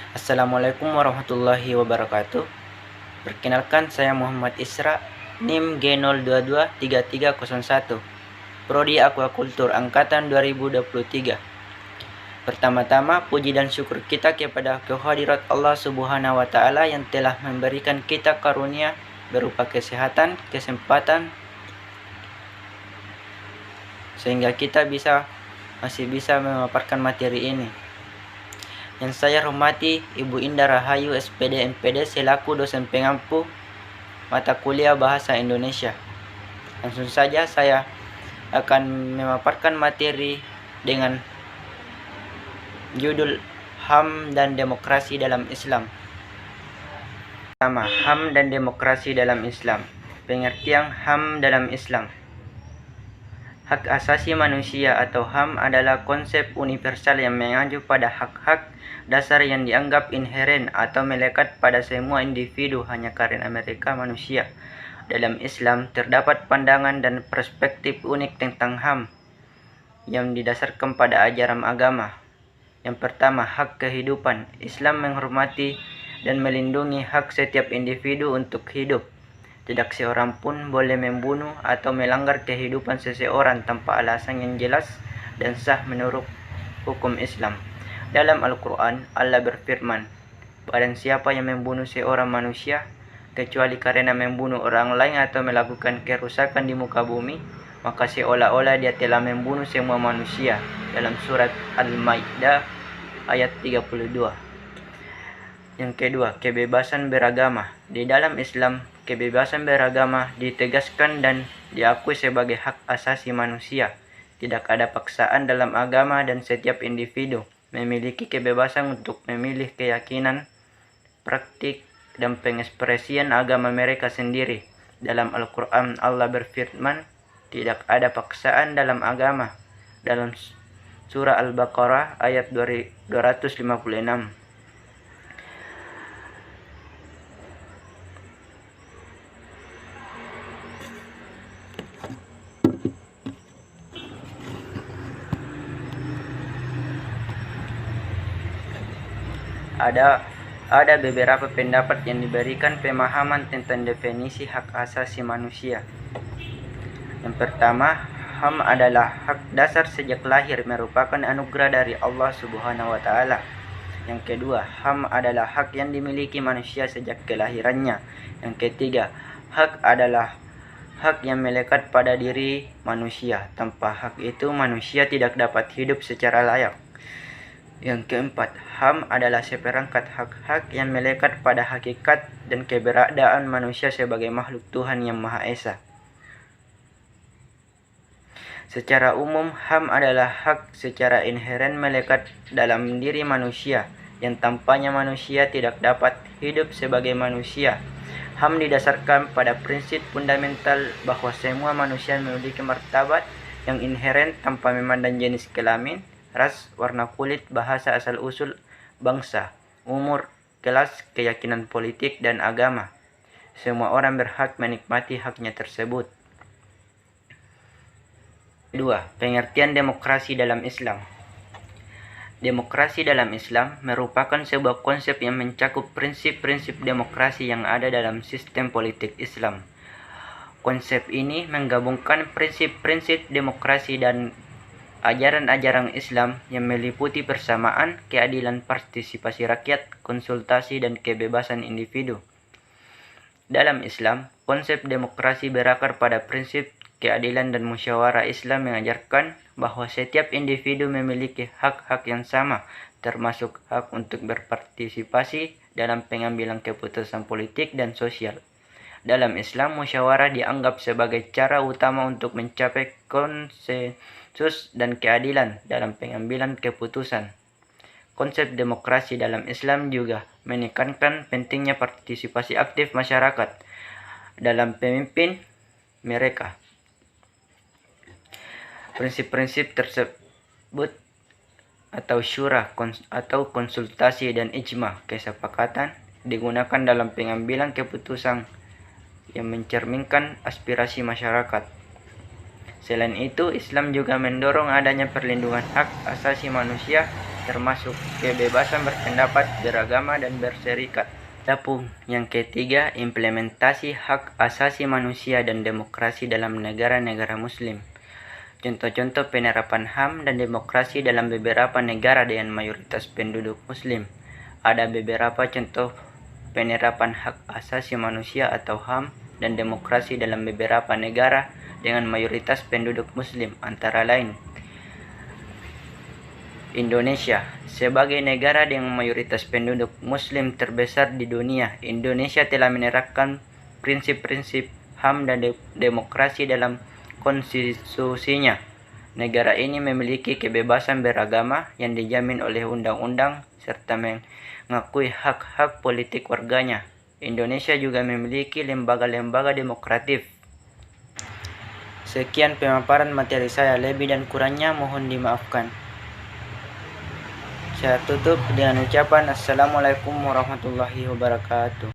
Assalamualaikum warahmatullahi wabarakatuh. Perkenalkan, saya Muhammad Isra, NIM G0223301, Prodi Aquakultur Angkatan 2023. Pertama-tama, puji dan syukur kita kepada kehadirat Allah Subhanahu wa Ta'ala yang telah memberikan kita karunia berupa kesehatan, kesempatan, sehingga kita masih bisa memaparkan materi ini. Yang saya hormati Ibu Indah Rahayu SPD MPD selaku dosen pengampu mata kuliah Bahasa Indonesia. Langsung saja saya akan memaparkan materi dengan judul HAM dan Demokrasi dalam Islam. Pertama, HAM dan Demokrasi dalam Islam. Pengertian HAM dalam Islam. Hak asasi manusia atau HAM adalah konsep universal yang mengacu pada hak-hak dasar yang dianggap inheren atau melekat pada semua individu hanya karena mereka manusia. Dalam Islam terdapat pandangan dan perspektif unik tentang HAM yang didasarkan pada ajaran agama. Yang pertama, hak kehidupan. Islam menghormati dan melindungi hak setiap individu untuk hidup. Tidak seorang pun boleh membunuh atau melanggar kehidupan seseorang tanpa alasan yang jelas dan sah menurut hukum Islam. Dalam Al-Quran, Allah berfirman, "Barang siapa yang membunuh seorang manusia, kecuali karena membunuh orang lain atau melakukan kerusakan di muka bumi, maka seolah-olah dia telah membunuh semua manusia." Dalam surat Al-Maidah ayat 32. Yang kedua, kebebasan beragama. Di dalam Islam, kebebasan beragama ditegaskan dan diakui sebagai hak asasi manusia. Tidak ada paksaan dalam agama dan setiap individu memiliki kebebasan untuk memilih keyakinan, praktik, dan pengekspresian agama mereka sendiri. Dalam Al-Quran, Allah berfirman, "Tidak ada paksaan dalam agama." Dalam surah Al-Baqarah ayat 256. Ada beberapa pendapat yang diberikan pemahaman tentang definisi hak asasi manusia. Yang pertama, HAM adalah hak dasar sejak lahir, merupakan anugerah dari Allah Subhanahu wa Ta'ala. Yang kedua, HAM adalah hak yang dimiliki manusia sejak kelahirannya. Yang ketiga, hak adalah hak yang melekat pada diri manusia. Tanpa hak itu, manusia tidak dapat hidup secara layak. Yang keempat, HAM adalah seperangkat hak-hak yang melekat pada hakikat dan keberadaan manusia sebagai makhluk Tuhan yang Maha Esa. Secara umum, HAM adalah hak secara inheren melekat dalam diri manusia, yang tanpanya manusia tidak dapat hidup sebagai manusia. HAM didasarkan pada prinsip fundamental bahwa semua manusia memiliki martabat yang inheren tanpa memandang jenis kelamin, ras, warna kulit, bahasa asal-usul bangsa, umur, kelas, keyakinan politik, dan agama. Semua orang berhak menikmati haknya tersebut. Kedua, pengertian demokrasi dalam Islam. Demokrasi dalam Islam merupakan sebuah konsep yang mencakup prinsip-prinsip demokrasi yang ada dalam sistem politik Islam. Konsep ini menggabungkan prinsip-prinsip demokrasi dan ajaran-ajaran Islam yang meliputi persamaan, keadilan, partisipasi rakyat, konsultasi, dan kebebasan individu. Dalam Islam, konsep demokrasi berakar pada prinsip keadilan dan musyawarah. Islam mengajarkan bahwa setiap individu memiliki hak-hak yang sama, termasuk hak untuk berpartisipasi dalam pengambilan keputusan politik dan sosial. Dalam Islam, musyawarah dianggap sebagai cara utama untuk mencapai konsensus dan keadilan dalam pengambilan keputusan. Konsep demokrasi dalam Islam juga menekankan pentingnya partisipasi aktif masyarakat dalam pemimpin mereka. Prinsip-prinsip tersebut atau syura atau konsultasi dan ijma, kesepakatan, digunakan dalam pengambilan keputusan yang mencerminkan aspirasi masyarakat. Selain itu, Islam juga mendorong adanya perlindungan hak asasi manusia termasuk kebebasan berpendapat, beragama, dan berserikat. Yang ketiga, implementasi hak asasi manusia dan demokrasi dalam negara-negara Muslim. Contoh-contoh penerapan HAM dan demokrasi dalam beberapa negara dengan mayoritas penduduk Muslim. Ada beberapa contoh penerapan hak asasi manusia atau HAM dan demokrasi dalam beberapa negara dengan mayoritas penduduk Muslim, antara lain Indonesia. Sebagai negara dengan mayoritas penduduk Muslim terbesar di dunia, Indonesia telah menerapkan prinsip-prinsip HAM dan demokrasi dalam konstitusinya. Negara ini memiliki kebebasan beragama yang dijamin oleh undang-undang serta mengakui hak-hak politik warganya. Indonesia juga memiliki lembaga-lembaga demokratif. Sekian pemaparan materi saya, lebih dan kurangnya mohon dimaafkan. Saya tutup dengan ucapan Assalamualaikum warahmatullahi wabarakatuh.